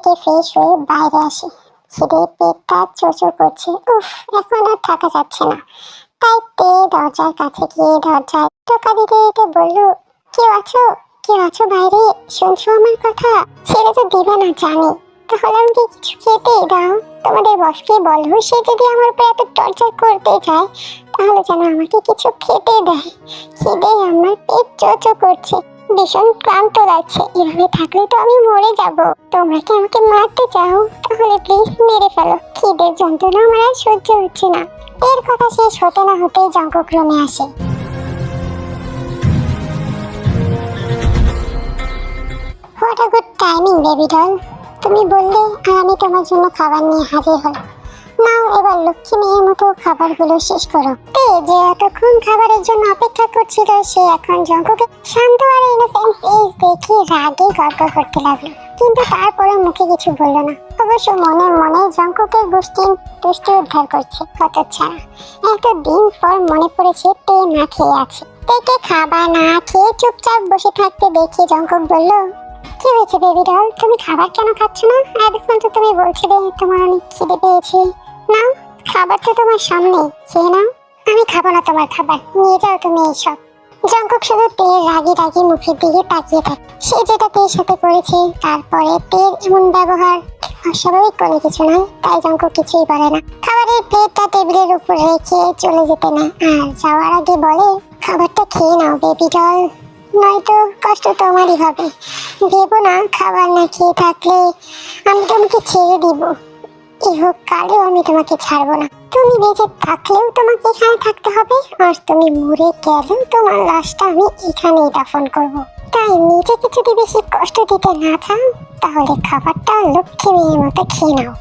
থেকে ফ্রেশ হয়ে বাইরে আসে। খিদে পেটটা চোচো করছে। উফ, এখন আর থাকা যাচ্ছে না। তাই তে দরজার কাছে গিয়ে দরজায় টোকা দিতে দিতে বলল, কেউ আছো? কেউ আছো বাইরে? শুনছো আমার কথা? ছেড়ে তো দিবে না জানি, তাহলে আমাকে কিছু খেতে দাও। তোমাদের বসকে বলো, সে যদি আমার উপর এত টর্চার করতে চায় তাহলে যেন আমাকে কিছু খেতে দেয়। খিদে আমার পেট চোচো করছে, ভীষণ ক্লান্ত লাগছে। এভাবে থাকলে তো আমি মরে যাব। তোমরা কি আমাকে মারতে চাও? তাহলে প্লিজ মেরে ফেলো। খিদের যন্ত্রণা আমার আর সহ্য হচ্ছে না। এর কথা শেষ হতে না হতেই জঙ্কক রুমে আসে। What a good timing baby doll. তুমি বললে আর আমি তোমার জন্য খাবার নিয়ে হাজির হলাম। নাও এবার লক্ষ্মী মেয়ের মতো খাবারগুলো শেষ করো। তে যে এতক্ষণ খাবারের জন্য অপেক্ষা করছিল সে এখন জঙ্ককে শান্ত আর ইনোসেন্ট ফেস দেখে রাগে গড়গড় করতে লাগলো, কিন্তু তারপরে মুখে কিছু বলল না। অবশ্য মনে মনে জঙ্ককের দুষ্টি উদ্ধার করছে। হতচ্ছাড়া, এতদিন পর মনে পড়েছে তে না খেয়ে আছে। তেকে খাবার না খেয়ে চুপচাপ বসে থাকতে দেখে জঙ্কক বলল, কি হয়েছে বেবি ডল? তুমি খাবার কেন খাচ্ছ না? এতক্ষণ তো তুমি বলছিলে তোমার অনেক খিদে পেয়েছে। নাও, খাবার তো তোমার সামনে, খেয়ে নাও। আমি খাবো না তোমার খাবার, নিয়ে যাও তুমি এইসব। জঙ্কক শুধু তের রাগি রাগি মুখের দিকে তাকিয়ে থাকে। সে যেটা তের সাথে করেছে তারপরে তের এমন ব্যবহার অস্বাভাবিক কোনো কিছু নয়, তাই জঙ্কক কিছুই বলে না। খাবারের প্লেটটা টেবিলের উপর রেখে চলে যেতে না আর যাওয়ার আগে বলে, খাবারটা খেয়ে নাও বেবি ডল, নয়তো কষ্ট তোমারই হবে। ভেবো না খাবার না খেয়ে থাকলে আমি তোমাকে ছেড়ে দিব। ইহকালেও আমি তোমাকে ছাড়বো না। তুমি বেঁচে থাকলেও তোমাকে এখানে থাকতে হবে, আর তুমি মরে গেলেও তোমার লাশটা আমি এখানেই দাফন করব। তাই নিজেকে যদি বেশি কষ্ট দিতে না চাও তাহলে খাবারটা লক্ষ্মী মেয়ের মতো খেয়ে নাও।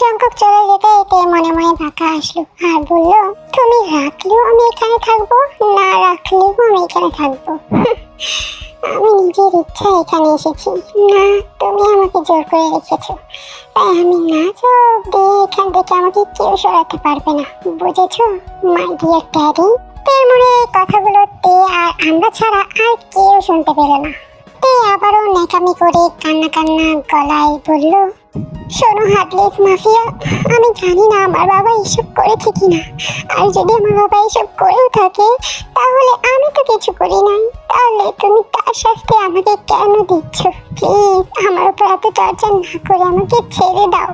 জঙ্কক চলে যেতে এতে মনে মনে ভাকা আসলো আর বলল, তুমি রাখলেও আমি এখানে থাকবো, না রাখলেও আমি এখানে থাকবো। আমি নিজের ইচ্ছা এখানে এসেছি, না তুমি আমাকে জোর করে রেখেছো। তাই আমি না যাও অব্দি এখান থেকে আমাকে কেউ সরাতে পারবে না, বুঝেছো মাই ডিয়ার ড্যাডি? তের মনে কথাগুলো তে আর আমরা ছাড়া আর কেউ শুনতে পেল না। তে আবারও ন্যাকামি করে কান্না কান্না গলায় বলল, শোনো হার্টলেস মাফিয়া, আমি জানি না আমার বাবা এসব করেছে কিনা, আর যদি আমার বাবা এসব করেও থাকে তাহলে আমি তো কিছু করি নাই, তাহলে তুমি তার শাস্তি আমাকে কেন দিচ্ছ? প্লিজ আমার উপর এত টর্চার না করে আমাকে ছেড়ে দাও।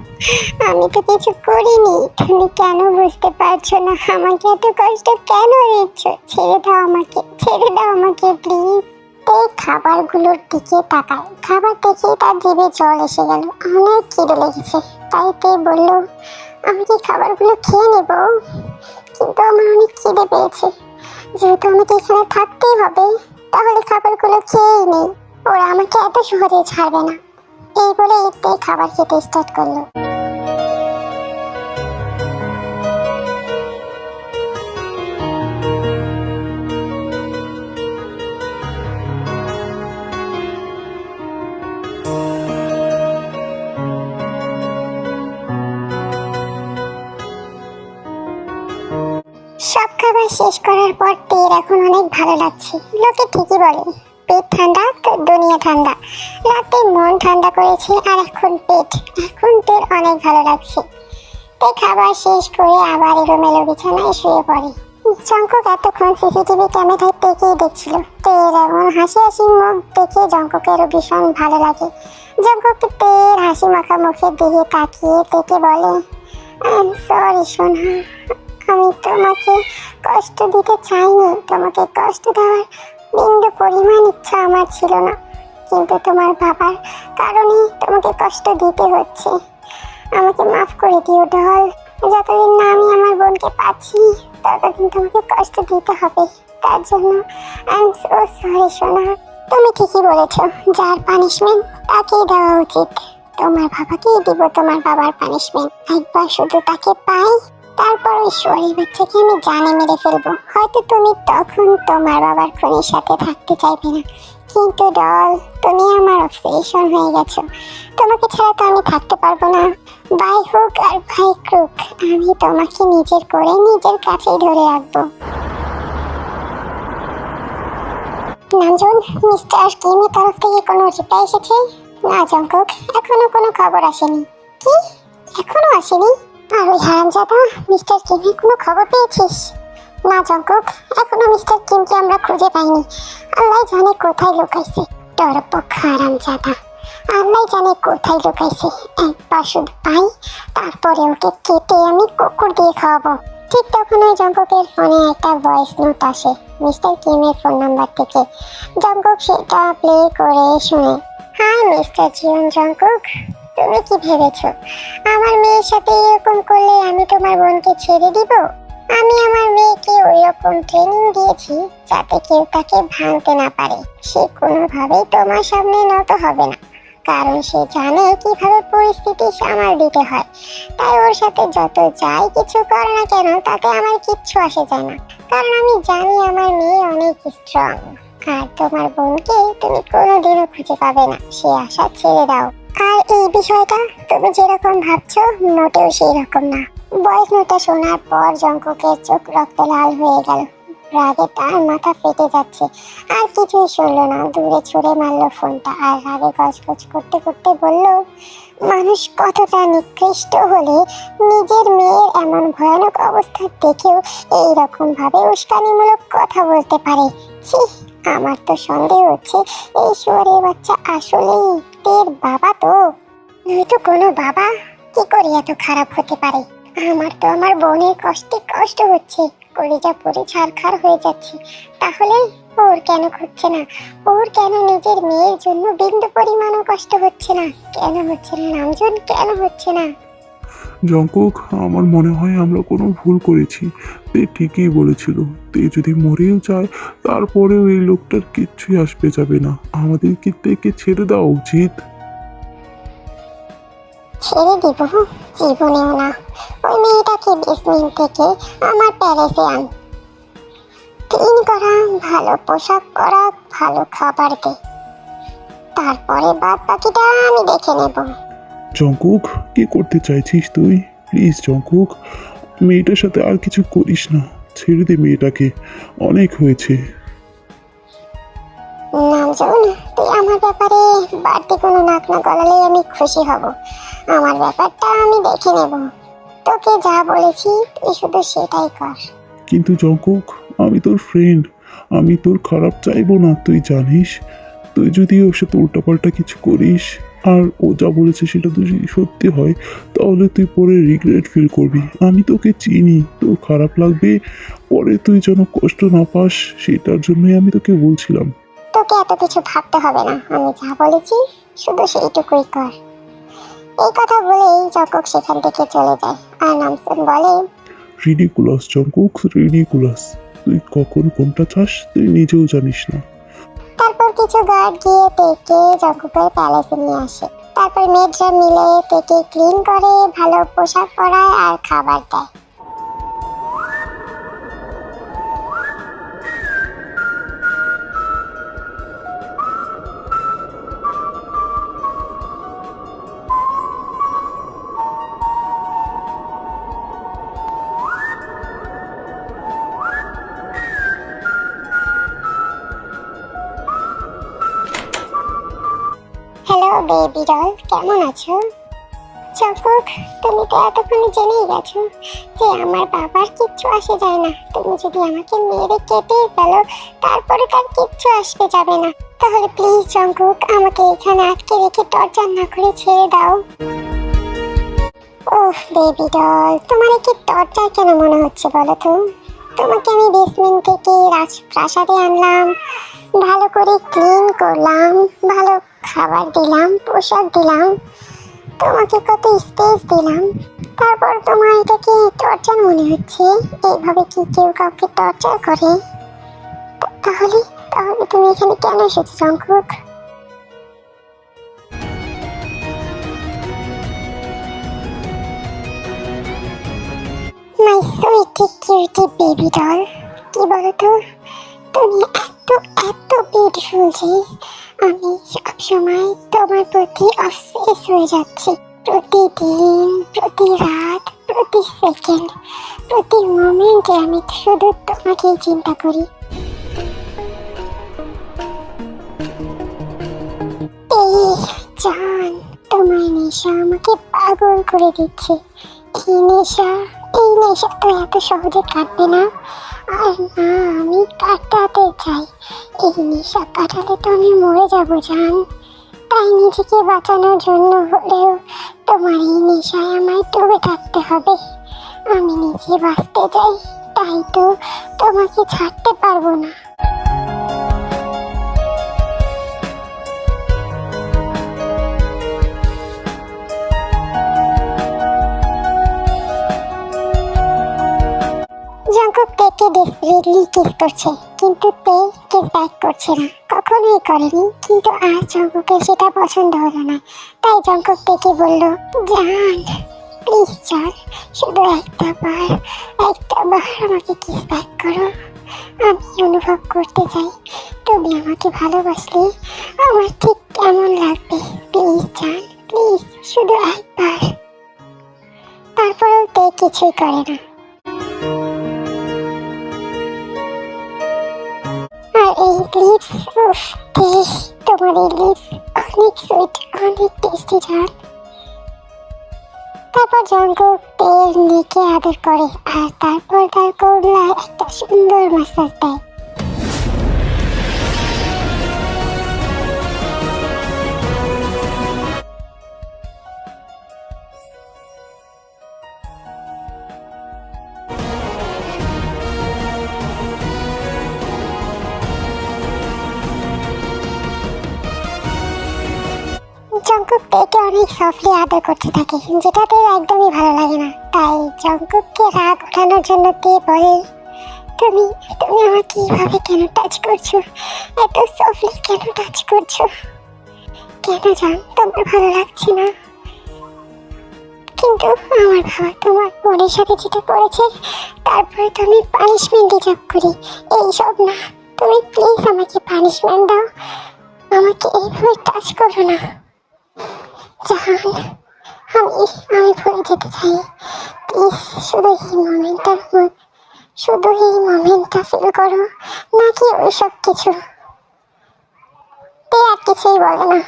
আমি তো কিছু করিনি, তুমি কেন বুঝতে পারছো না? আমাকে এত কষ্ট কেন দিচ্ছ? ছেড়ে দাও আমাকে, ছেড়ে দাও আমাকে প্লিজ। এই খাবারগুলোর দিকে তাকায়, খাবার দেখেই তার জিভে জল এসে গেল। অনেক খিদে লেগেছে, তাই তে বলল, আমি কি খাবারগুলো খেয়ে নেব? কিন্তু আমার অনেক খিদে পেয়েছে, যেহেতু আমাকে এখানে থাকতেই হবে তাহলে খাবারগুলো খেয়েই নেই, ওরা আমাকে এত সহজে ছাড়বে না। এই বলে তে খাবার খেতে স্টার্ট করলো। সব খাবার শেষ করার পর তের এখন অনেক ভালো লাগছে। লোকে ঠিকই বলে পেট ঠান্ডা তো দুনিয়া ঠান্ডা। রাতে মন ঠান্ডা করেছে আর এখন পেট, এখন তের অনেক ভালো লাগছে। তে খাবার শেষ করে আবার এলোমেলো বিছানায় শুয়ে পড়ে। জঙ্কক এতক্ষণ সিসিটিভি ক্যামেরায় তেকেই দেখছিল। তের এমন হাসি হাসি মুখ দেখে জঙ্ককেরও ভীষণ ভালো লাগে। জঙ্কক তের হাসি মাখা মুখের দিকে তাকিয়ে তেকে বলে, আই এম সরি সোনা, আমি তোমাকে কষ্ট দিতে চাইনি, তোমাকে কষ্ট দেওয়ার বিন্দু পরিমাণ ইচ্ছা আমার ছিল না, কিন্তু তোমার বাবার কারণে তোমাকে কষ্ট দিতে হচ্ছে। আমাকে মাফ করে দিও ডল, যতদিন না আমি আমার বোনকে পাচ্ছি ততদিন তোমাকে কষ্ট দিতে হবে। তার জন্য আই এম সো সরি সোনা। তুমি ঠিকই বলেছ, যার পানিশমেন্ট তাকেই দেওয়া উচিত। তোমার বাবাকেই দিব তোমার বাবার পানিশমেন্ট। একবার শুধু তাকে পাই, তারপর ওই শরীর বাচ্চাকে আমি জানে মেরে ফেলবো। হয়তো তুমি তখন তোমার বাবার খুনির সাথে থাকতে চাইবে না, কিন্তু ডল তুমি আমার অবসেশন হয়ে গেছো। তোমাকে ছাড়া তো আমি থাকতে পারবো না। বাই হোক আর বাই ক্রুক, আমি তোমাকে নিজের করে নিজের কাছেই ধরে রাখবো। নামজুন, মিস্টার কিমের তরফ থেকে কোনো রিপ্লাই এসেছে? না জঙ্কুক, এখনো কোনো খবর আসেনি। কি? এখনো আসেনি? আর ওই হারামজাদা মিস্টার কিমের কোনো খবর পেয়েছিস? না জঙ্কুক, এখনো মিস্টার কিমকে আমরা খুঁজে পাইনি। আল্লাহ জানে কোথায় লুকাইছে। ডরপক হারামজাদা, আল্লাহ জানে কোথায় লুকাইছে। একবার শুধু পাই, তারপরে ওকে কেটে আমি কুকুর দিয়ে খাওয়াবো। ঠিক তখন ওই জঙ্কুকের ফোনে একটা ভয়েস নোট আসে মিস্টার কিমের ফোন নাম্বার থেকে। জঙ্কুক সেটা প্লে করে শুনে, হাই মিস্টার জিয়ন জঙ্কুক, তুমি কি ভেবেছো আমার মেয়ের সাথে এরকম করলে আমি তোমার বোনকে ছেড়ে দিব? আমি আমার মেয়েকে ওই রকম ট্রেনিং দিয়েছি যাতে কেউ তাকে ভাঙতে না পারে। সে কোনোভাবেই তোমার সামনে নত হবে না, কারণ সে জানে কিভাবে পরিস্থিতি সামাল দিতে হয়। তাই ওর সাথে যত যাই কিছু করে না কেন তাতে আমার কিচ্ছু আসে যায় না, কারণ আমি জানি আমার মেয়ে অনেক স্ট্রং। আর তোমার বোনকে তুমি কোনোদিনও খুঁজে পাবে না, সে আশা ছেড়ে দাও। আর এই বিষয়টা তুমি যেরকম ভাবছো মোটেও সেই রকম না। ভয়েস নোটটা শোনার পর জঙ্কুকের চোখ রক্ত লাল হয়ে গেল। রাগে তার মাথা ফেটে যাচ্ছে। আর কিছুই শুনলো না, দূরে ছুঁড়ে মারলো ফোনটা। আর রাগে গজগজ করতে করতে বলল, মানুষ কতটা নিকৃষ্ট হলে নিজের মেয়ের এমন ভয়ানক অবস্থা দেখেও এইরকম ভাবে উস্কানিমূলক কথা বলতে পারে। ছি, আমার তো সন্দেহ হচ্ছে এই শুয়োরের বাচ্চা আসলেই তের বাবা, তো নয়তো কোনো বাবা কি করে এত খারাপ হতে পারে। আমার তো আমার বোনের কষ্টে কষ্ট হচ্ছে, কলিজা পুরে ছারখার হয়ে যাচ্ছে। তাহলে ওর কেন হচ্ছে না? ওর কেন নিজের মেয়ের জন্য বিন্দু পরিমাণও কষ্ট হচ্ছে না? কেন হচ্ছে না নামজন, কেন হচ্ছে না? জঙ্কুক, আমার মনে হয় আমরা কোনো ভুল করেছি। তে ঠিকই বলেছিল, তে যদি মরেও যায় তারপরেও এই লোকটার কিচ্ছুই আসবে যাবে না। আমাদের কি তেকে ছেড়ে দেওয়া উচিত? ছেড়ে দিব? জীবনেও না। ওই মেয়েটাকে বেসমেন্ট থেকে আমার প্যালেসে আন, ক্লিন করা, ভালো পোশাক পরা, ভালো খাবার দে, তারপরে বাদ বাকিটা আমি দেখে নেব। জঙ্কুক, কি করতে চাইছিস তুই? প্লিজ জঙ্কুক, মেয়েটার সাথে আর কিছু করিস না। ছেড়ে দে মেয়েটাকে, অনেক হয়েছে। নামজন, তুই আমার ব্যাপারে বাড়তি কোনো নাক না গলালে আমি খুশি হব। আমার ব্যাপারটা আমি দেখে নেব। তোকে যা বলেছি তুই শুধু সেটাই কর। কিন্তু জঙ্কুক, আমি তোর ফ্রেন্ড, আমি তোর খারাপ চাইবো না, তুই জানিস। তুই যদি ওর সাথে উল্টাপাল্টা কিছু করিস আর ও যা বলেছে সেটা যদি সত্যি হয়, তাহলে তুই পরে রিগ্রেট ফিল করবি। আমি তোকে চিনি, তোর খারাপ লাগবে, পরে তুই যেন কষ্ট না পাস, সেটার জন্যই আমি তোকে বলছিলাম। তোকে এত কিছু ভাবতে হবে না, আমি যা বলেছি শুধু সেইটুকুই কর। এই কথা বলেই জঙ্কুক সেখান থেকে চলে যায়। আর নামজন বলে, রিডিকুলাস জঙ্কুক, রিডিকুলাস। তুই কখন কোনটা চাস তুই নিজেও জানিস না। তারপর কিছু গার্ড গিয়ে তেকে জঙ্কুকের প্যালেসে নিয়ে আসে। তারপর মেয়েরা মিলে তেকে ক্লিন করে, ভালো পোশাক পরায় আর খাবার দেয়। হ্যালো বেবি ডল, কেমন আছো? জঙ্কুক, তুমি তো এতক্ষণে জেনেই গেছো যে আমার বাবার কিচ্ছু আসে যায় না। তুমি যদি আমাকে মেরে কেটে ফেলো তারপরে তার কিচ্ছু আসবে যাবে না। তাহলে প্লিজ জঙ্কুক, আমাকে এখানে আটকে রেখে টর্চার না করে ছেড়ে দাও। ওহ বেবি ডল, তোমার কি টর্চার কেন মনে হচ্ছে বলো তো? তোমাকে আমি বেসমেন্ট থেকে রাজপ্রাসাদে আনলাম, ভালো করে ক্লিন করলাম, ভালো খাবার দিলাম, পোশাক দিলাম, তোমাকে কত স্পেস দিলাম, তারপর তোমার এটা কি টর্চার মনে হচ্ছে? এইভাবে কি কেউ কাউকে টর্চার করে? তাহলে তাহলে তুমি এখানে কেন এসেছো জঙ্কুক? মাই সুইটি কিউটি বেবি ডল, কি বলো তো, তুমি এত এত বিউটিফুল যে আমি সবসময় তোমার প্রতি অবসেস হয়ে যাচ্ছি। প্রতিদিন, প্রতি রাত, প্রতি সেকেন্ড, প্রতি মোমেন্টে আমি শুধু তোমাকেই চিন্তা করি। এই জান, তোমার নেশা আমাকে পাগল করে দিচ্ছে। এই নেশা তো এত সহজে কাটবে না। আর না, আমি কাটাতে চাই। এই নেশা কাটালে তো আমি মরে যাব জান। তাই নিজেকে বাঁচানোর জন্য হলেও তোমার এই নেশায় আমায় ডুবে থাকতে হবে। আমি নিজে বাঁচতে চাই, তাই তো তোমাকে ছাড়তে পারবো না। জঙ্কুক তেকে ডেসপারেটলি কিস করছে, কিন্তু তে কিস ব্যাক করছে না। কখনোই করেনি, কিন্তু আজ জঙ্কুকের সেটা পছন্দ হলো না। তাই জঙ্কুক তেকে বলল, জান প্লিজ চল, শুধু একটাবার আমাকে কিস ব্যাক করো। আমি অনুভব করতে চাই তুমি আমাকে ভালোবাসলে আমার ঠিক কেমন লাগবে। প্লিজ জান, প্লিজ, শুধু একবার। তারপরেও তে কিছুই করে না। আর এই লিপস, উফ তে, তোমার এই লিপস অনেক সুইট, অনেক টেস্টি জান। তারপর জঙ্কুক তের নেকে আদর করে আর তারপর তার কোমলায় একটা সুন্দর ম্যাসাজ দেয়। জঙ্কুক তেকে অনেক সফটলি আদর করতে থাকে, যেটা তে একদমই ভালো লাগে না। তাই জঙ্কুককে রাগ ওঠানোর জন্য তে বলে, তুমি তুমি আমাকে এইভাবে কেন টাচ করছো? এত সফটলি কেন টাচ করছো? কেন জান, তোমার ভালো লাগছে না? কিন্তু আমার বাবা তোমার বোনের সাথে যেটা করেছে, তারপরে তুমি পানিশমেন্ট ডিজার্ভ করি। এইসব না, তুমি প্লিজ আমাকে পানিশমেন্ট দাও, আমাকে এইভাবে টাচ করো না জান। আমি ভুলে যেতে চাই। প্লিজ শুধু এই মোমেন্টটা ফিল করো, নাকি ওইসব কিছু। তে আর কিছুই বলে না।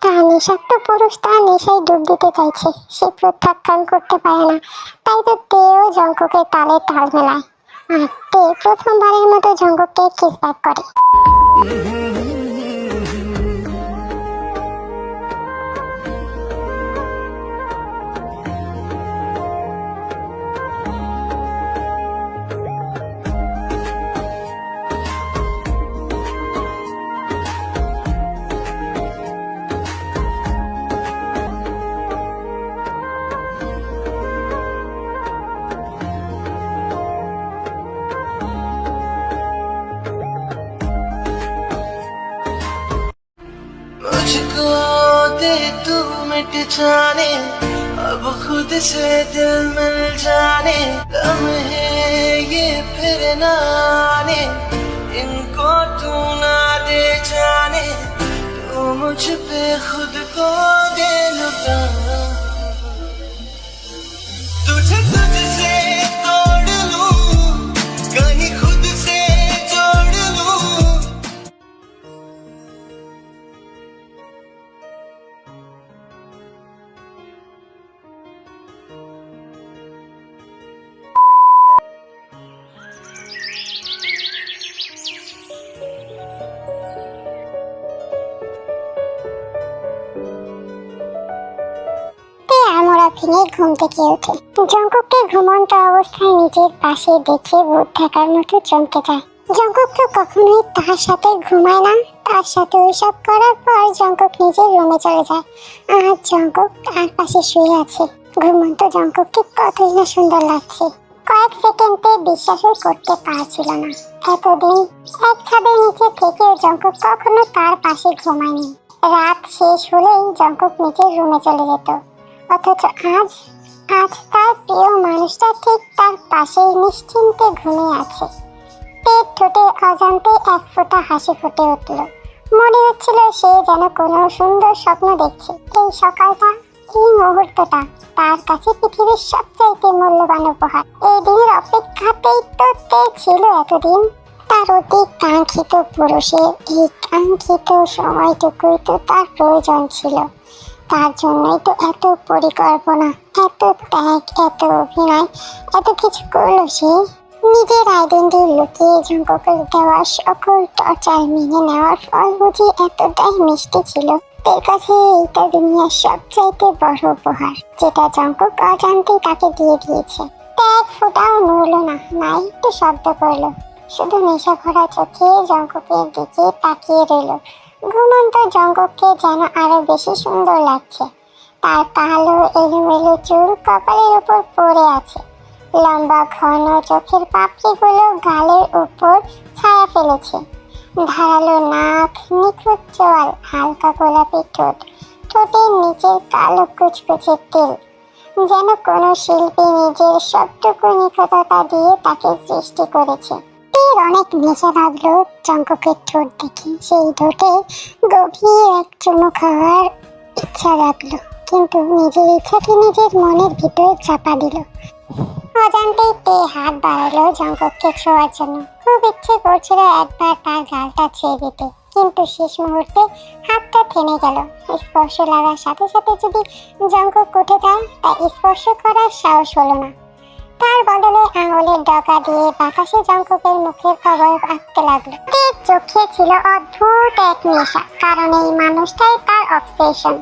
তার নেশাক্ত পুরুষ তার নেশায় ডুব দিতে চাইছে, সে প্রত্যাখ্যান করতে পারে না। তাই তো তেও জঙ্কুকের তালে তাল মেলায় আর তে প্রথমবারের মতো জঙ্কুককে কিস ব্যাক করে। मुझको दे तू मिट जाने, अब खुद से दिल मिल जाने। लम्हे ये फिर ना आने, इनको तू ना दे जाने। तू मुझ पे खुद को दे लुटा, तुझे तुझसे तोड़ लूं, कहीं खुद से जोड़ लूं। আমরা ভেঙে ঘুম থেকে ওঠে। জঙ্কুককে ঘুমন্ত অবস্থায় নিজের পাশে দেখে ভূত থাকার মতো চমকে যায়। জঙ্কুক তো কখনোই তার সাথে ঘুমায় না। তার সাথে ওইসব করার পর জঙ্কুক নিজের রুমে চলে যায়। আর জঙ্কুক তার পাশে শুয়ে আছে। ঘুমন্ত জঙ্কুককে কতই না সুন্দর লাগছে। কয়েক সেকেন্ডে বিশ্বাসই করতে পারছিল না, এতদিন এক ছাদের নিচে থেকেও জঙ্কুক কখনো তার পাশে ঘুমায়নি। রাত শেষ হলেই জঙ্কুক নিজের রুমে চলে যেত, অথচ আজ তার প্রিয় মানুষটা ঠিক তার পাশেই নিশ্চিন্তে ঘুমিয়ে আছে। পেট ঠোঁটে অজান্তে এক ফোঁটা হাসি ফুটে উঠল। মনে হচ্ছিল সে যেন কোনো সুন্দর স্বপ্ন দেখছে। এই সকালটা, এই মুহূর্তটা তার কাছে পৃথিবীর সবচাইতে মূল্যবান উপহার। এই দিনের অপেক্ষাতেই তো তে ছিল এতদিন। তার অতি কাঙ্ক্ষিত পুরুষের এই কাঙ্ক্ষিত সময়টুকুই তো তার প্রয়োজন ছিল। তার জন্যই তো এত পরিকল্পনা, এত ত্যাগ, এত অভিনয়, এত কিছু করলো সে। নিজের আইডেন্টি লুকিয়ে জঙ্কুকের দেওয়া সকল টর্চার মেনে নেওয়ার ফল বুঝি এতটাই মিষ্টি ছিল। তার কাছে এইটা দুনিয়ার সবচাইতে বড় উপহার, যেটা জঙ্কুক অজান্তেই তাকে দিয়ে দিয়েছে। ত্যাগ ফোটাও নড়লো না, না একটু শব্দ করলো, শুধু নেশা ভরা চোখে জঙ্কুকের দিকে তাকিয়ে রইল। ঘুমন্ত জঙ্কুককে যেন আরো বেশি সুন্দর লাগছে। তার কালো এলোমেলো চুল কপালের উপর পড়ে আছে, লম্বা ঘন চোখের পাপড়িগুলো গালের উপর ছায়া ফেলেছে। ধারালো নাক, নিখুঁত চোয়াল, হালকা গোলাপি ঠোঁট, ঠোঁটের নিচের কালো কুচকুচে তেল, যেন কোনো শিল্পী নিজের সবটুকু নিখুঁততা দিয়ে তাকে সৃষ্টি করেছে। অনেক নেশা লাগলো জঙ্কুকের ঠোঁট দেখে। সেই ঠোঁটে গভীর এক চুমু খাওয়ার ইচ্ছা লাগলো, কিন্তু নিজের ইচ্ছাকে নিজের মনের ভিতরে চাপা দিল। অজান্তেই তে হাত বাড়ালো জঙ্কুককে ছোঁয়ার জন্য। খুব ইচ্ছে করছিল একবার তার গালটা ছেড়ে দিতে, কিন্তু শেষ মুহূর্তে হাতটা থেমে গেল। স্পর্শ লাগার সাথে সাথে যদি জঙ্কুক উঠে যায়, তাই স্পর্শ করার সাহস হলো না। তার বদলে আঙুলের ডগা দিয়ে বাতাসে জঙ্কুকের মুখের অবয়ব আঁকতে লাগলো। তার চোখে ছিল অদ্ভুত এক নেশা, কারণ এই মানুষটাই তার অবসেশন,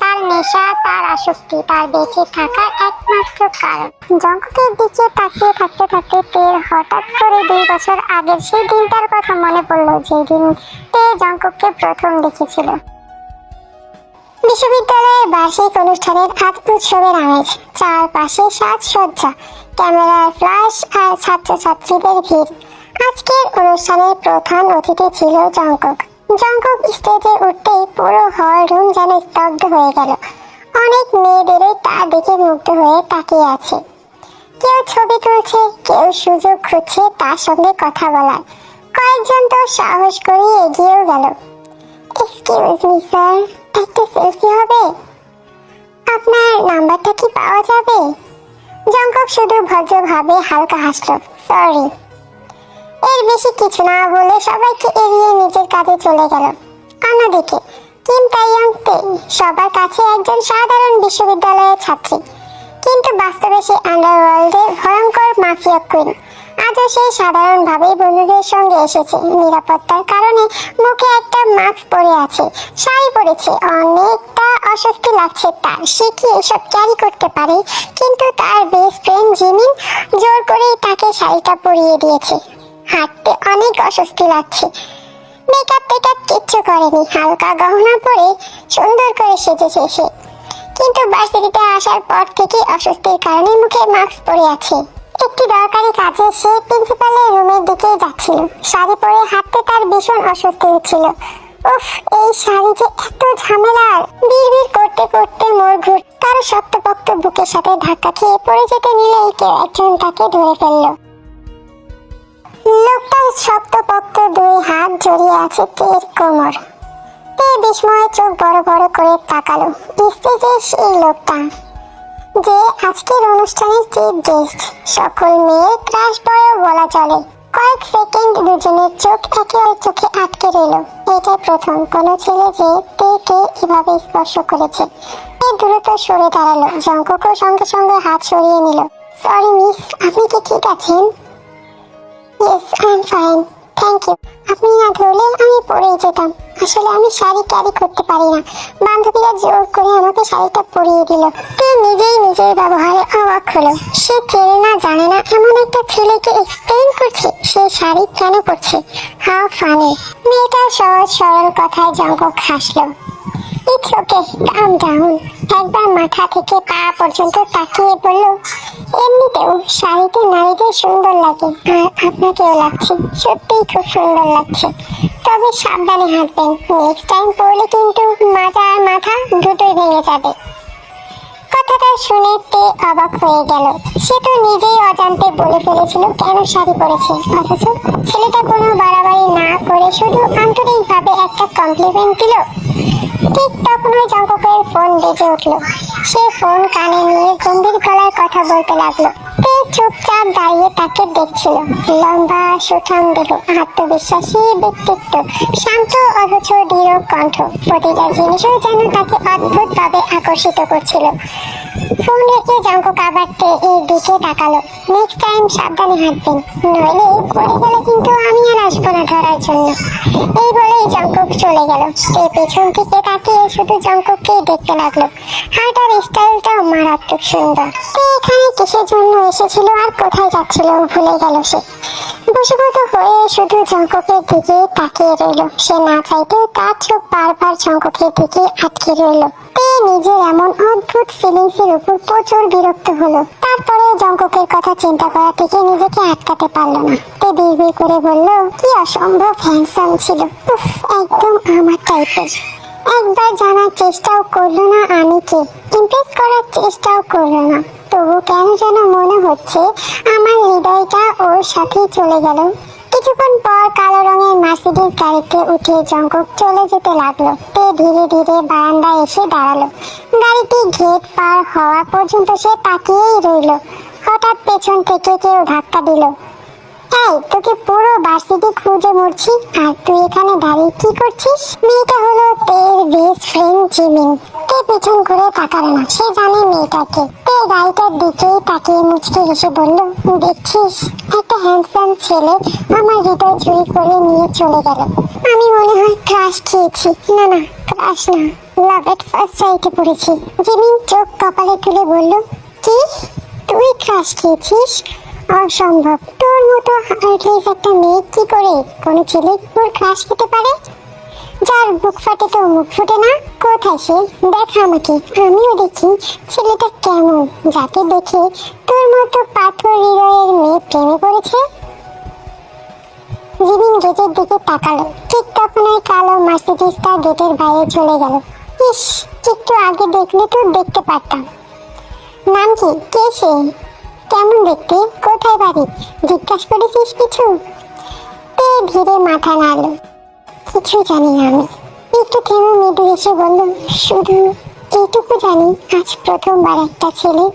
তার নেশা, তার আসক্তি, তার বেঁচে থাকার একমাত্র কারণ। জঙ্কুকের দিকে তাকিয়ে থাকতে থাকতে তের হঠাৎ করে 2 বছর আগের সেই দিনটার কথা মনে পড়লো, যেদিন তে জঙ্কুককে প্রথম দেখেছিল। বিশ্ববিদ্যালয়ের বার্ষিক অনুষ্ঠানের আজ উৎসবের আমেজ, চারপাশে সাজসজ্জা, ক্যামেরার ফ্ল্যাশ আর ছাত্রছাত্রীদের ভিড়। আজকের অনুষ্ঠানের প্রধান অতিথি ছিল জঙ্কুক। জঙ্কুক স্টেজে উঠতেই পুরো হল রুম যেন স্তব্ধ হয়ে গেল। অনেক মেয়েদেরই তার দিকে মুগ্ধ হয়ে তাকিয়ে আছে। কেউ ছবি তুলছে, কেউ সুযোগ খুঁজছে তার সঙ্গে কথা বলার। কয়েকজন তো সাহস করে এগিয়েও গেল। এক্সকিউজ মি স্যার, একটা সেলফি হবে? আপনার নাম্বারটা কি পাওয়া যাবে? জঙ্কুক শুধু ভদ্রভাবে হালকা হাসলো, সরি। এর বেশি কিছু না বলে সবাইকে এড়িয়ে নিজের কাজে চলে গেল। অন্যদিকে কিম তাইয়ং তে সবার কাছে একজন সাধারণ বিশ্ববিদ্যালয়ের ছাত্রী, কিন্তু বাস্তবে সে আন্ডারওয়ার্ল্ডের ভয়ঙ্কর মাফিয়া কুইন। আজও সে সাধারণভাবেই বন্ধুদের সঙ্গে এসেছে। নিরাপত্তার কারণে মুখে একটা মাস্ক পরে আছে, শাড়ি পরেছে। অনেকটা অস্বস্তি লাগছে তার। সে কি এসব ক্যারি করতে পারে? কিন্তু তার বেস্ট ফ্রেন্ড জিমিন জোর করেই তাকে শাড়িটা পরিয়ে দিয়েছে। হাঁটতে অনেক অস্বস্তি লাগছে। মেকআপ টেকআপ কিচ্ছু করেনি, হালকা গহনা পরে সুন্দর করে সেজেছে সে। কিন্তু ভার্সিটিতে আসার পর থেকে অস্বস্তির কারণে মুখে মাস্ক পরে আছে। একটি দরকারি কাজে সে প্রিন্সিপালের রুমের দিকে যাচ্ছিল। শাড়ি পরে হাঁটতে তার ভীষণ অস্বস্তি হচ্ছিল। উফ, এই শাড়ি যে এত ঝামেলার। বিড়বিড় করতে করতে মোড় ঘুর তার শক্তপোক্ত বুকের সাথে ধাক্কা খেয়ে পড়ে যেতে নিলেই কেউ একজন তাকে ধরে ফেললো। লোকটার শক্তপোক্ত 2 হাত জড়িয়ে আছে তের কোমর। তে বিস্ময়ে চোখ বড় বড় করে তাকালো। স্টেজে সেই লোকটা, যে আজকের অনুষ্ঠানের চিফ গেস্ট, সকল মেয়ের ক্রাশ বয়ও বলা চলে। কয়েক সেকেন্ড দুজনের চোখ একে চোখে আটকে রইল। এটা প্রথম কোনো ছেলে যে তেকে এভাবে স্পর্শ করেছে। তে দ্রুত সরে দাঁড়ালো। জঙ্কুকও সঙ্গে সঙ্গে হাত সরিয়ে নিল। সরি মিস, আপনি কি ঠিক আছেন? Yes, I am fine, thank you. আপনি না ধরলে আমি পরেই যেতাম। আসলে আমি শাড়ি ক্যারি করতে পারি না, বান্ধবীরা জোর করে আমাকে শাড়িটা পরিয়ে দিল। তে নিজেই নিজের ব্যবহারে অবাক হলো। সে চেনে না জানে না এমন একটা ছেলেকে এক্সপ্লেইন করছে সে শাড়ি কেন পরছে। How funny. মেয়েটার সহজ সরল কথায় জঙ্কুক হাসলো। It's okay, calm down. একবার মাথা থেকে পা পর্যন্ত তাকিয়ে বলল, এমনিতেও শাড়িতে নারীদের সুন্দর লাগে, আর আপনাকেও লাগছে, সত্যিই খুব সুন্দর লাগছে। তবে সাবধানে হাঁটবেন, নেক্সট টাইম পরলে কিন্তু মাজা আর মাথা দুটোই ভেঙে যাবে। কথাটা শুনে তে অবাক হয়ে গেল। সে তো নিজেই অজান্তে বলে ফেলেছিল কেন শাড়ি পরেছে, অথচ ছেলেটা কোনো বাড়াবাড়ি না করে শুধু আন্তরিকভাবে একটা কমপ্লিমেন্ট দিল। ঠিক তখনই জঙ্কুকের ফোন বেজে উঠল। সে ফোন কানে নিয়ে গম্ভীর গলায় কথা বলতে লাগলো। তে চুপচাপ দাঁড়িয়ে তাকে দেখছিল। লম্বা সুঠাম দেহ, আত্মবিশ্বাসী ব্যক্তিত্ব, শান্ত অথচ দৃঢ় কণ্ঠ, প্রতিটা জিনিসই যেন তাকে অদ্ভুতভাবে আকর্ষিত করছিল। ফোন রেখে জঙ্কুক আবার এর দিকে তাকালো। নেক্সট টাইম সাবধানে হাঁটবেন, নইলে পড়ে গেলে কিন্তু আমি আর আসবো না ধরার জন্য। এই বলেই জঙ্কুক চলে গেল। পেছন থেকে তাকিয়ে শুধু জঙ্কুককেই দেখতে লাগলো। হাঁটার স্টাইলটাও মারাত্মক সুন্দর। এখানে কিসের জন্য এসেছিল আর কোথায় যাচ্ছিল ভুলে গেল সে। বশীভূত হয়ে শুধু জঙ্কুকের দিকে তাকিয়ে রইল। সে না চাইতেও তার চোখ বারবার জঙ্কুকের দিকে আটকে রইল। নিজের এমন অদ্ভুত ফিলিংসের উপর প্রচুর বিরক্ত হলো। তারপরে জঙ্কুকের কথা চিন্তা করা থেকে নিজেকে আটকাতে পারলো না। বিড়বিড় করে বলল, কি অসম্ভব হ্যান্ডসাম ছিল, উফ, একদম আমার টাইপের। একবার জানার চেষ্টাও করলো না আমি কে, ইমপ্রেস করার চেষ্টাও করলো না। তবু কেন যেন মনে হচ্ছে আমার হৃদয়টা ওর সাথেই চলে গেল। কিছুক্ষণ পর কালো রঙের মার্সিডিজ গাড়িতে উঠে জঙ্কুক চলে যেতে লাগলো। ধীরে ধীরে বারান্দায় এসে দাঁড়ালো। গাড়িটি গেট পার হওয়া পর্যন্ত সে তাকিয়েই রইল। হঠাৎ পেছন থেকে কেউ ধাক্কা দিল। এই, তোকে পুরো ভার্সিটি খুঁজে মরছি, আর তুই এখানে দাঁড়িয়ে কি করছিস? মেয়েটা হলো তের বেস্ট ফ্রেন্ড জিমিন। পেছন ঘুরে তাকালো না, সে জানে মেয়েটাকে। গাড়িটার দিকেই তাকিয়ে মুচকে হেসে বলল, দেখছিস, একটা হ্যান্ডসাম ছেলে আমার হৃদয় চুরি করে নিয়ে চলে গেল। আমি মনে হয় ক্রাশ খেয়েছি। না না, ক্রাশ না, লাভ এট ফার্স্ট সাইটে পড়েছি। জিমিন চোখ কপালে তুলে বলল, কি, তুই ক্রাশ খেয়েছিস? অসম্ভব, তোর মতো হার্টলেস একটা মেয়ে কি করে কোনো ছেলে তোর ক্রাশ খেতে পারে? যার বুক ফাটে তো মুখ ফুটে না। কোথায় সে? দেখা আমাকে, আমিও দেখি ছেলেটা কেমন, যাকে দেখে তোর মতো পাথর হৃদয়ের মেয়ে প্রেমে পড়েছে। জিমিন গেটের দিকে তাকালো। ঠিক তখন ওই কালো মার্সিডিজটা গেটের বাইরে চলে গেল। ইস, একটু আগে দেখলে তো দেখতে পারতাম। নাম কি? কে সে? কেমন দেখতে? কোথায় বাড়ি? জিজ্ঞাসা করেছিস কিছু? ধীরে মাথা নাড়ল। কিছু জানি না আমি। একটু থেমে মৃদু এসে বলল, শুধু এইটুকু জানি, আজ প্রথমবার একটা ছেলে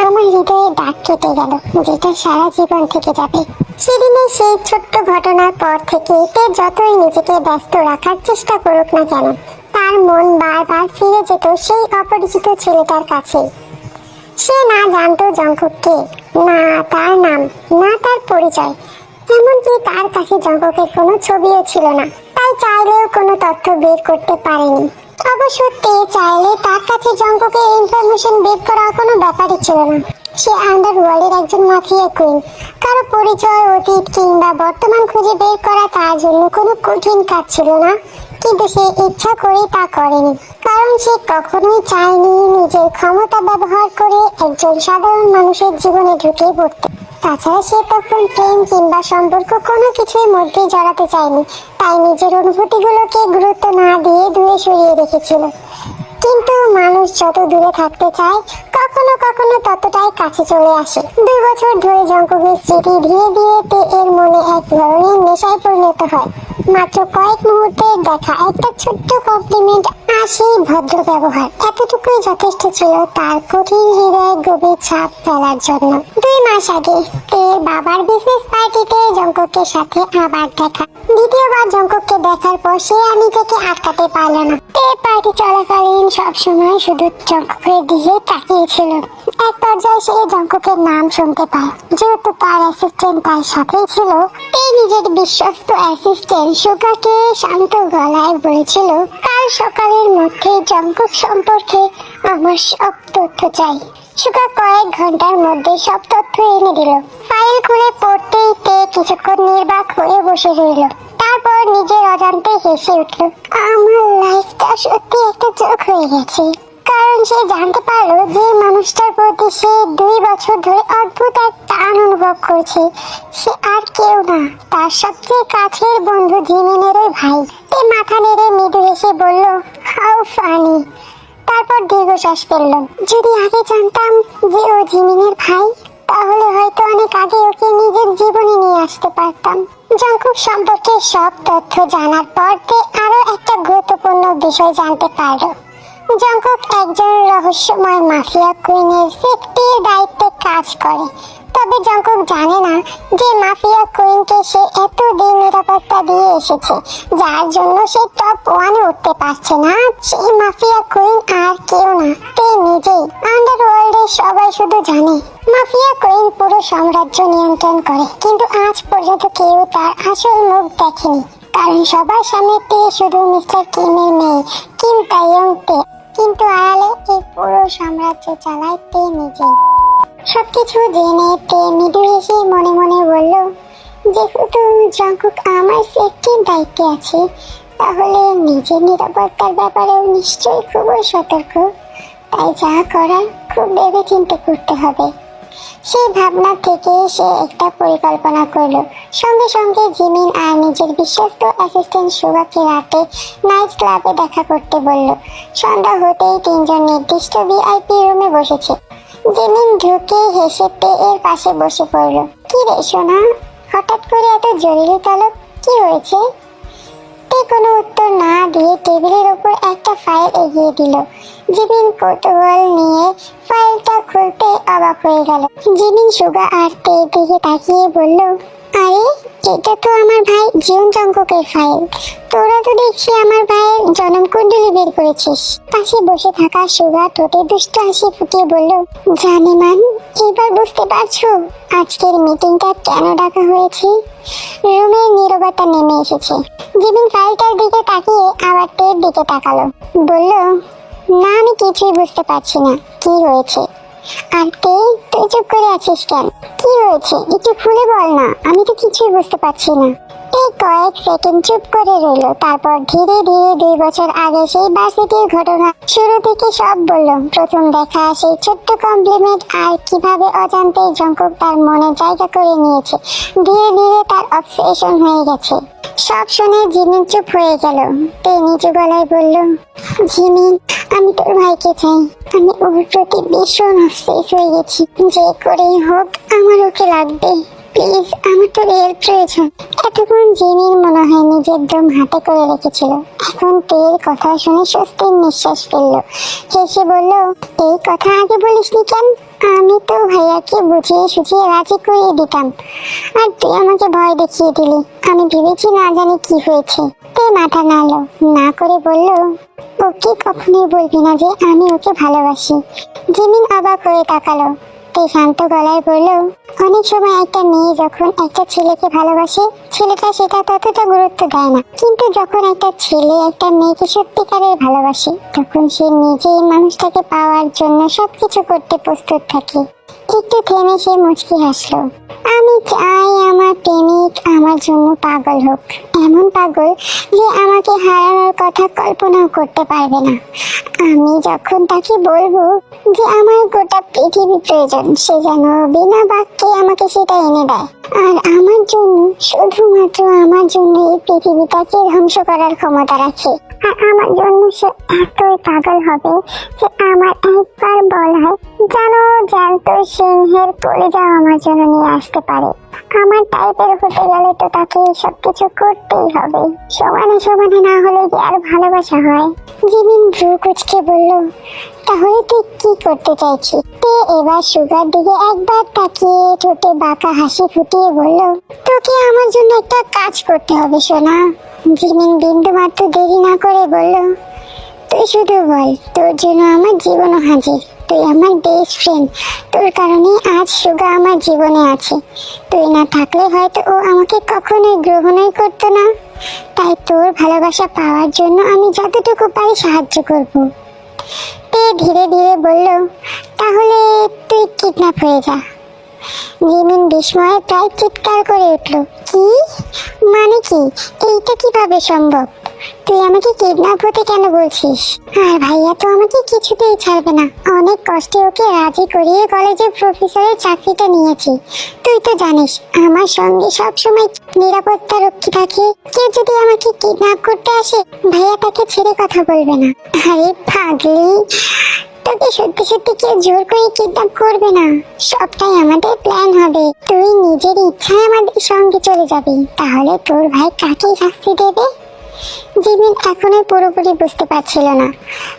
আমার হৃদয়ে দাগ কেটে গেল, যেটা সারা জীবন থেকে যাবে। সেদিনের সেই ছোট্ট ঘটনার পর থেকে যতই নিজেকে ব্যস্ত রাখার চেষ্টা করুক না কেন, তার মন বারবার ফিরে যেত সেই অপরিচিত ছেলেটার কাছে। সে না জানতো জঙ্কুক কে, না তার নাম, না তার পরিচয়, এমনকি তার কাছে জঙ্কুকের কোনো ছবিও ছিল না। তাই চাইলেও কোনো তথ্য বের করতে পারেনি। অবশ্য চাইলে তার কাছে জঙ্কুকের ইনফরমেশন বের করা কোনো ব্যাপারই ছিল না। সে আন্ডারওয়ার্ল্ডের একজন মাফিয়া কুইন। কারো পরিচয়, অতীত কিংবা বর্তমান খুঁজে বের করা তার জন্য কোনো কঠিন কাজ ছিল না। কিন্তু সে ইচ্ছা করে তা করেনি, কারণ সে কখনোই চায়নি নিজের ক্ষমতা ব্যবহার করে একজন সাধারণ মানুষের জীবনে ঢুকে পড়তে। তাছাড়া সে তখন প্রেম কিংবা সম্পর্ক কোনো কিছুর মধ্যেই জড়াতে চায়নি। তাই নিজের অনুভূতিগুলোকে গুরুত্ব না দিয়ে দূরে সরিয়ে রেখেছিল। কিন্তু মানুষ যত দূরে থাকতে চায়, কখনো কখনো ততটাই কাছে চলে আসে। 2 বছর ধরে জঙ্কুকের স্মৃতি ধীরে ধীরে এর মনে এক ধরনের নেশায় পরিণত হয়। মাত্র কয়েক মুহূর্তের দেখা, একটা ছোট্ট কমপ্লিমেন্ট আর সেই ভদ্র ব্যবহার, এতটুকুই যথেষ্ট ছিল তার কঠিন হৃদয়ে গভীর ছাপ ফেলার জন্য। 2 মাস আগে তের বাবার বিজনেস পার্টিতে জঙ্কুকের সাথে আবার দেখা। দ্বিতীয়বার জঙ্কুককে দেখার পর সে নিজেকে আটকাতে পারল না। পার্টি চলাকালীন সবসময় শুধু জঙ্কুকের দিকে তাকিয়েছিল। এক পর্যায়ে সে জঙ্কুকের নাম শুনতে পায়। যেহেতু তার অ্যাসিস্ট্যান্ট তার সাথেই ছিল, এই নিজের বিশ্বস্ত অ্যাসিস্ট্যান্ট সুগাকে শান্ত গলায় বলেছিল, কাল সকালের মধ্যে জঙ্কুক সম্পর্কে আমার সব তথ্য চাই। সুগা কয়েক ঘন্টার মধ্যে সব তথ্য এনে দিল। ফাইল খুলে পড়তেই কিছুক্ষণ নির্বাক হয়ে বসে রইল। তারপর নিজের অজান্তে হেসে উঠল। আমার লাইফটা সত্যি একটা জোক হয়ে গেছে। কারণ সে জানতে পারলো যে মানুষটার প্রতি সে 2 বছর ধরে অদ্ভুত এক টান অনুভব করছে, সে আর কেউ না, তার সবচেয়ে কাছের বন্ধু জিমিনেরই ভাই। মাথা নেড়ে মৃদু হেসে বলল, হাউ ফানি। তারপর দীর্ঘশ্বাস ফেলল। যদি আগে জানতাম যে ও জিমিনের ভাই, তাহলে হয়তো অনেক আগে ওকে নিজের জীবনে নিয়ে আসতে পারতাম। জঙ্কুক সম্পর্কে সব তথ্য জানার পর আরো একটা গুরুত্বপূর্ণ বিষয় জানতে পারল। জঙ্কুক একজন রহস্যময় মাফিয়া কুইনের সেফটির দায়িত্বে কাজ করে। তবে জঙ্কুক জানে না যে মাফিয়া কুইনকে সে এতদিন নিরাপত্তা দিয়ে এসেছে, যার জন্য সে টপ 1-এ উঠতে পারছে না। সেই মাফিয়া কুইন আর কেউ না, তে নিজেই। আন্ডারওয়ার্ল্ডে সবাই শুধু জানে মাফিয়া কুইন পুরো সাম্রাজ্য নিয়ন্ত্রণ করে, কিন্তু আজ পর্যন্ত কেউ তার আসল মুখ দেখেনি, কারণ সবার সামনে তে শুধু মিস্টার কিমের মেয়ে, কিম তাইয়ং তে। কিন্তু আড়ালে এই পুরো সাম্রাজ্য চালায় তে নিজেই। সবকিছু জেনে তে মৃদু হেসে মনে মনে বলল, যেহেতু জঙ্কুক আমার সেফটির দায়িত্বে আছে, তাহলে নিজের নিরাপত্তার ব্যাপারেও নিশ্চয়ই খুবই সতর্ক। তাই যা করার খুব ভেবে চিন্তে করতে হবে। সেই ভাবনা থেকে সে একটা পরিকল্পনা করলো। সঙ্গে সঙ্গে জিমিন আর নিজের বিশ্বস্ত অ্যাসিস্ট্যান্ট সুগাকে রাতে নাইট ক্লাবে দেখা করতে বলল। সন্ধ্যা হতেই তিনজন নির্দিষ্ট ভিআইপি রুমে বসেছে। জিমিন ঢুকে হেসে তে এর পাশে বসে পড়ল। কি রে সোনা, হঠাৎ করে এত জরুরি তলব, কি হয়েছে? তে কোনো উত্তর না দিয়ে টেবিলের উপর একটা ফাইল এগিয়ে দিল। জিমিন কৌতূহল নিয়ে ফাইলটা খুলতে অবাক হয়ে গেল। জিমিন সুগা আর তে দিকে তাকিয়ে বলল, আরে এটা তো আমার ভাই জিউন জঙ্কুকের ফাইল। তোরা তো দেখছি আমার ভাইয়ের জন্মকুণ্ডলী বের করেছিস। পাশে বসে থাকা সুগা ঠোঁটে দুষ্ট হাসি ফুটিয়ে বলল, জানি মান, এবার বুঝতে পারছো আজকের মিটিংটা কেন ডাকা হয়েছে? রুমে নীরবতা নেমে এসেছে। জিমিন ফাইলটার দিকে তাকিয়ে আবার টের দিকে তাকালো, বলল, না আমি কিছুই বুঝতে পারছি না, কি হয়েছে? আর তুই চুপ করে আছিস কেন? কি হয়েছে একটু খুলে বল না, আমি তো কিছুই বুঝতে পারছি না। এই কয়েক সেকেন্ড চুপ করে রইল, তারপর ধীরে ধীরে 2 বছর আগে সেই ভার্সিটির ঘটনা শুরু থেকে সব বলল। প্রথম দেখা, সেই ছোট্ট কমপ্লিমেন্ট, আর কিভাবে অজান্তে জঙ্কুক তার মনে জায়গা করে নিয়েছে। ধীরে ধীরে তার অবসেশন হয়ে গেছে। সব শুনে জিমিন চুপ হয়ে গেল। তে নিচু গলায় বলল, জিমিন, আমি তোর ভাইকে চাই। আমি ওর প্রতি ভীষণ অবসেস হয়ে গেছি। যে করেই হোক আমার ওকে লাগবে। প্লিজ, আমার তোর এর প্রয়োজন। এতক্ষণ জিমিন মনে হয় নিজের দম হাতে করে রেখেছিল। এখন তের কথা শুনে স্বস্তির নিঃশ্বাস ফেলল। হেসে বলল, এই কথা আগে বলিসনি কেন? আমি তো ভাইয়াকে বুঝিয়ে সুঝিয়ে রাজি করিয়ে দিতাম, আর তুই আমাকে ভয় দেখিয়ে দিলি। আমি ভেবেছি না জানি কি হয়েছে। তে মাথা নাড়ল, না করে বলল, ওকে কখনোই বলবি না যে আমি ওকে ভালোবাসি। জিমিন অবাক হয়ে তাকালো। তে শান্ত গলায় বলল, অনেক সময় একটা মেয়ে যখন একটা ছেলেকে ভালোবাসে, ছেলেটা সেটা ততটা গুরুত্ব দেয় না। কিন্তু যখন একটা ছেলে একটা মেয়েকে সত্যিকারের ভালোবাসে, তখন সে নিজেই মানুষটাকে পাওয়ার জন্য সবকিছু করতে প্রস্তুত থাকে। একটু থেমে সে মুচকি হাসলো। আমি চাই আমার প্রেমিক আমার জন্য পাগল হোক, এমন পাগল যে আমাকে হারানোর কথা কল্পনাও করতে পারবে না। আমি যখন তাকে বলবো যে আমার গোটা পৃথিবী প্রয়োজন, সে যেন বিনা বাক্যে আমাকে সেটা এনে দেয়। আর আমার জন্য, শুধুমাত্র আমার জন্য এই পৃথিবীটাকে ধ্বংস করার ক্ষমতা রাখে। আর আমার জন্য সে এতই পাগল হবে যে আমার একবার বলায় জানো জ্যান্ত সিংহের কলিজাও আমার জন্য নিয়ে আসতে পারে। আমার টাইপের হতে গেলে তো তাকে সবকিছু করতেই হবে। সমানে সমানে না হলে কি আর ভালোবাসা হয়? জিমিন ভ্রু কুচকে বলল, তাহলে তুই কি করতে চাইছিস? তে এবার সুগার দিকে একবার তাকিয়ে ঠোঁটে বাঁকা হাসি ফুটিয়ে বলল, তোকে আমার জন্য একটা কাজ করতে হবে সোনা। জিমিন বিন্দু মাত্র দেরি না করে বলল, তুই শুধু বল, তোর জন্য আমার জীবনও হাজির। তুই আমার বেস্ট ফ্রেন্ড, তোর কারণে আজ সুগা আমার জীবনে আছে। তুই না থাকলে হয়তো ও আমাকে কখনোই গ্রহণই করতো না। তাই তোর ভালোবাসা পাওয়ার জন্য আমি যতটুকু পারি সাহায্য করব। তে ধীরে ধীরে বলল, তাহলে তুই কিডন্যাপ হয়ে যা। জিমিন বিস্ময়ে প্রায় চিৎকার করে উঠল, কি মানে কি? এইটা কিভাবে সম্ভব? তুই আমাকে কিডন্যাপ হতে কেন বলছিস? আর ভাইয়া তো আমাকে কিছুতেই ছাড়বে না। অনেক কষ্টে ওকে রাজি করিয়ে কলেজের প্রফেসরের চাকরিটা নিয়েছি। তুই তো জানিস আমার সঙ্গে সবসময় নিরাপত্তা রক্ষী থাকে। কেউ যদি আমাকে কিডন্যাপ করতে আসে, ভাইয়া তাকে ছেড়ে কথা বলবে না। আরে পাগলি, তোকে সত্যি সত্যি কেউ জোর করে কিডন্যাপ করবে না। সবটাই আমাদের প্ল্যান হবে। তুই নিজের ইচ্ছায় আমাদের সঙ্গে চলে যাবি। তাহলে তোর ভাই কাকে শাস্তি দেবে? জিমিন এখনো পুরোপুরি বুঝতে পারছিল না।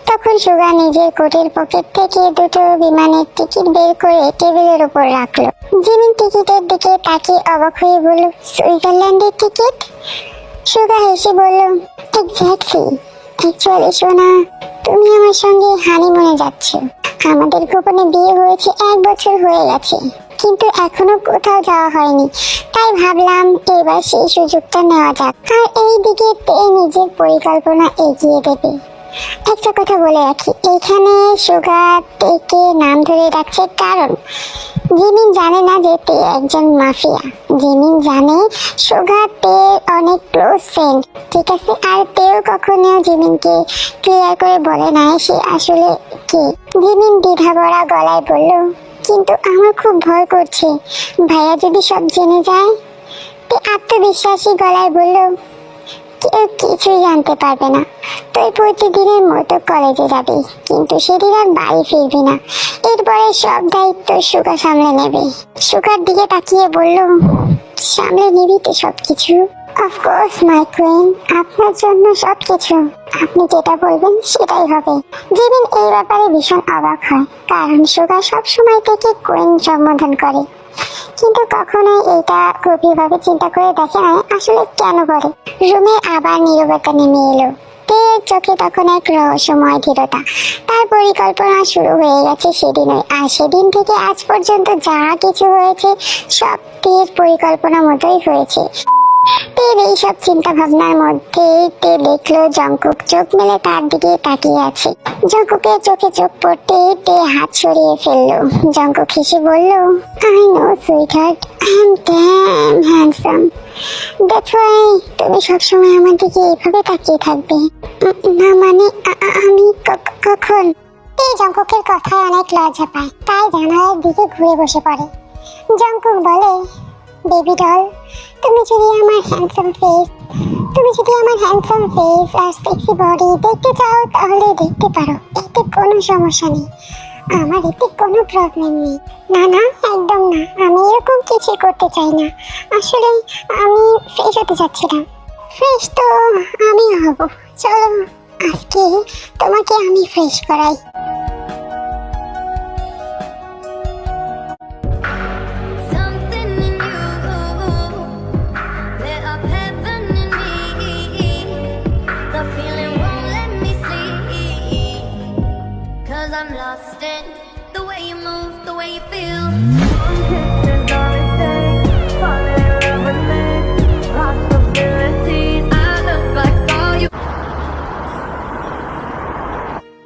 তখন সুগা নিজের কোটের পকেট থেকে দুটো বিমানের টিকিট বের করে টেবিলের উপর রাখলো। জিমিন টিকিটের দিকে তাকিয়ে অবাক হয়ে বলল, সুইজারল্যান্ডের টিকিট? সুগা হেসে বলল, এক্স্যাক্টলি। অ্যাকচুয়ালি সোনা, তুমি আমার সঙ্গে হানিমুনে যাচ্ছ। আমাদের গোপনে বিয়ে হয়েছে 1 বছর হয়ে গেছে, কিন্তু এখনো কোথাও যাওয়া হয়নি। তাই ভাবলাম এবার সেই সুযোগটা নেওয়া যাক। আর এই দিকে তে নিজের পরিকল্পনা এগিয়ে দেবে। একটা কথা বলে রাখি, এখানে সুগা তেকে নাম ধরে ডাকছে কারণ জিমিন জানে না যে তে একজন মাফিয়া। জিমিন জানে সুগা তে অনেক ক্লোজ ফ্রেন্ড, ঠিক আছে? আর তেও কখনো জিমিনকে ক্লিয়ার করে বলে না সে আসলে কে। জিমিন দ্বিধা ভরা গলায় বলল, কিন্তু আমার খুব ভয় করছে, ভাইয়া যদি সব জেনে যায়। তে আত্মবিশ্বাসী গলায় বলল, কেউ কিছুই জানতে পারবে না। তুই প্রতিদিনের মতো কলেজে যাবি, কিন্তু সেদিন আর বাড়ি ফিরবি না। এরপরে সব দায়িত্ব সুগা সামলে নেবে। সুগার দিকে তাকিয়ে বলল, সামলে নিবি তো সবকিছু? অফকোর্স মাই কুইন, আপনার জন্য সবকিছু। আপনি যেটা বলবেন সেটাই হবে। জিমিন এই ব্যাপারে ভীষণ অবাক হয়, কারণ সুগা সবসময় থেকে কুইন সম্বোধন করে, কিন্তু কখনোই এটা গভীরভাবে চিন্তা করে দেখে না আসলে কেন করে। রুমে আবার নীরবতা নেমে এলো। তের চোখে তখন এক রহস্যময় দৃঢ়তা। তার পরিকল্পনা শুরু হয়ে গেছে সেদিনই, আর সেদিন থেকে আজ পর্যন্ত যা কিছু হয়েছে সব তের পরিকল্পনা মতোই হয়েছে। তের এইসব চিন্তা ভাবনার মধ্যে তে দেখলো জংকুক চোখ মেলে তার দিকে তাকিয়ে আছে। জংকুকের চোখে চোখ পড়তে তে হাত সরিয়ে ফেললো। জংকুক হেসে বলল, I know sweetheart, I am damn handsome. That's why তুমি সবসময় আমার দিকে এইভাবে তাকিয়ে থাকবে। না মানে আমি কখন? তে জংকুকের কথায় অনেক লজ্জা পায়, তাই জানালার দিকে ঘুরে বসে পড়ে। জংকুক বলে, বেবি ডল, তুমি যদি আমার হ্যান্ডসাম ফেস আর সেক্সি বডি দেখতে চাও তাহলে দেখতে পারো, এতে কোনো সমস্যা নেই। আমার এতে কোনো প্রবলেম নেই। না না, একদম না, আমি এরকম কিছু করতে চাই না। আসলে আমি ফ্রেশ হতে চাচ্ছিলাম। ফ্রেশ তো আমি হব, চলো আজকে তোমাকে আমি ফ্রেশ করাই। Something in you, lit up heaven in me. The feeling won't let me sleep, 'cause I'm lost in the way you move, the way you feel.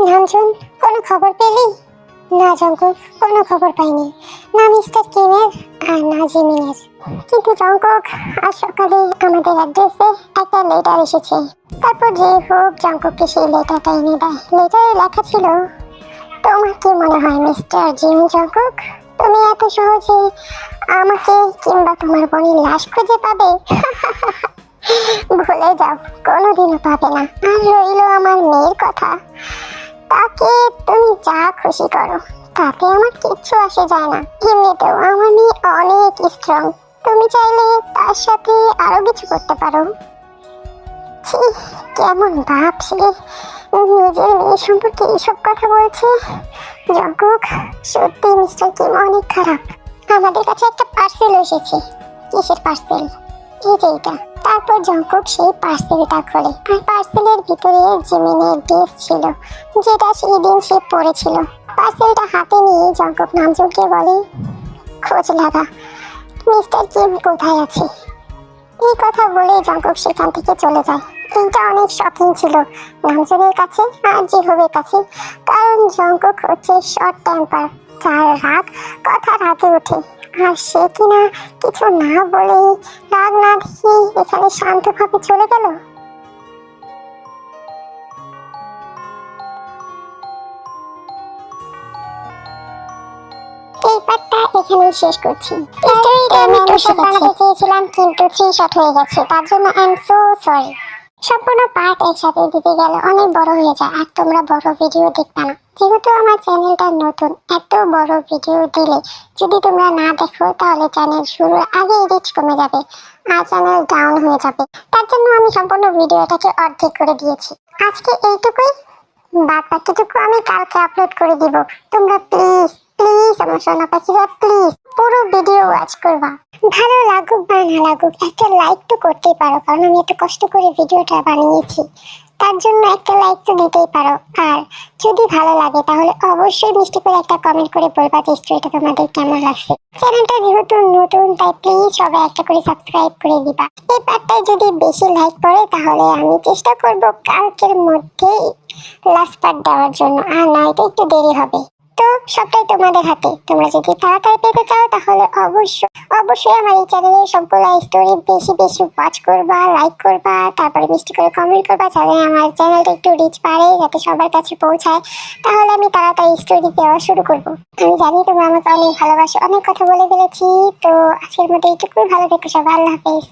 Namjoon, কোনো খবর পেলি? না জংকুক, কোনো খবর পাইনি, না মিস্টার কিমের আর না জিমিনের। কিন্তু জংকুক, আজ সকালে আমাদের অ্যাড্রেসে একটা লেটার এসেছে। তারপর যে হোক জংকুককে সেই লেটারটা এনে দেয়। লেটারে লেখা ছিল, তোমার কি মনে হয় মিস্টার জিমি জংকুক, তুমি এত সহজে আমাকে কিংবা তোমার বোনের লাশ খুঁজে পাবে? ভুলে যাও, কোনোদিনও পাবে না। আর রইল আমার মেয়ের কথা, তাকে তুমি যা খুশি করো, তাতে আমার কিচ্ছু আসে যায় না। এমনিতেও আমার মেয়ে অনেক স্ট্রং, তুমি চাইলে তার সাথে আরো কিছু করতে পারো। ছি, কেমন বাপ সে, নিজের মেয়ে সম্পর্কে এইসব কথা বলছে। জংকুক, সত্যি মিস্টার কিম অনেক খারাপ। আমাদের কাছে একটা পার্সেল এসেছে। কিসের পার্সেল? এই যে এটা। তারপর জংকুক সেই পার্সেলটা খোলে, আর পার্সেলের ভিতরে জিমিনের ড্রেস ছিল, যেটা সেই দিন সে পরেছিল। পার্সেলটা হাতে নিয়ে জংকুক নামজুনকে বলে, খোঁজ লাগা, মিস্টার কিম কোথায় আছে। এই কথা বলে জংকুক সেখান থেকে চলে যায়। এইটা অনেক শকিং ছিল নামজুনের কাছে আর জিহোবের কাছে, কারণ জংকুক হচ্ছে শর্ট টেম্পার, যার রাগ কথার আগে ওঠে। আর সে কিনা কিছু না বলে, রাগ না দেখিয়ে এখানে শান্তভাবে চলে গেল। এই পার্টটা এখানেই শেষ করছি। স্টোরিটা আমি 2 শট বানাতে চেয়েছিলাম, কিন্তু 3 শট হয়ে গেছে, তার জন্য আই এম সো সরি। সম্পূর্ণ পার্ট একসাথে দিতে গেলে অনেক বড় হয়ে যায় আর তোমরা বড় ভিডিও দেখবে না। যেহেতু আমার চ্যানেলটা নতুন, এত বড় ভিডিও দিলে যদি তোমরা না দেখো তাহলে চ্যানেল শুরুর আগেই রিচ কমে যাবে আর চ্যানেল ডাউন হয়ে যাবে। তার জন্য আমি সম্পূর্ণ ভিডিওটাকে অর্ধেক করে দিয়েছি। আজকে এইটুকুই, বাদ বাকিটুকু আমি কালকে আপলোড করে দিব। তোমরা প্লিজ প্লিজ আমার সোনা পাখিরা প্লিজ পুরো ভিডিও ওয়াচ করবা। ভালো লাগুক বা না লাগুক একটা লাইক তো করতেই পারো, কারণ আমি এত কষ্ট করে ভিডিওটা বানিয়েছি, তার জন্য একটা লাইক তো দিতেই পারো। আর যদি ভালো লাগে তাহলে অবশ্যই মিষ্টি করে একটা কমেন্ট করে বলবা যে স্টোরিটা তোমাদের কেমন লাগছে। চ্যানেলটা যেহেতু নতুন তাই প্লিজ সবাই একটা করে সাবস্ক্রাইব করে দিবা। এই পার্টটায় যদি বেশি লাইক পড়ে তাহলে আমি চেষ্টা করব কালকের মধ্যেই লাস্ট পার্ট দেওয়ার জন্য, আর নয়তো একটু দেরি হবে। তো সবটাই তোমাদের হাতে। তোমরা যদি তাড়াতাড়ি পেতে চাও তাহলে অবশ্যই আমার এই চ্যানেলের সবগুলো স্টোরি বেশি বেশি ওয়াচ করবা, লাইক করবা, তারপরে মিষ্টি করে কমেন্ট করবা, যাতে আমার চ্যানেলটা একটু রিচ পারে, যাতে সবার কাছে পৌঁছায়। তাহলে আমি তাড়াতাড়ি স্টোরি দেওয়া শুরু করব। আমি জানি তোমরা আমাকে অনেক ভালোবাসো, অনেক কথা বলে ফেলেছি। তো আজকের মতো এইটুকুই, ভালো থেকো সবাই, আল্লাহ হাফেজ।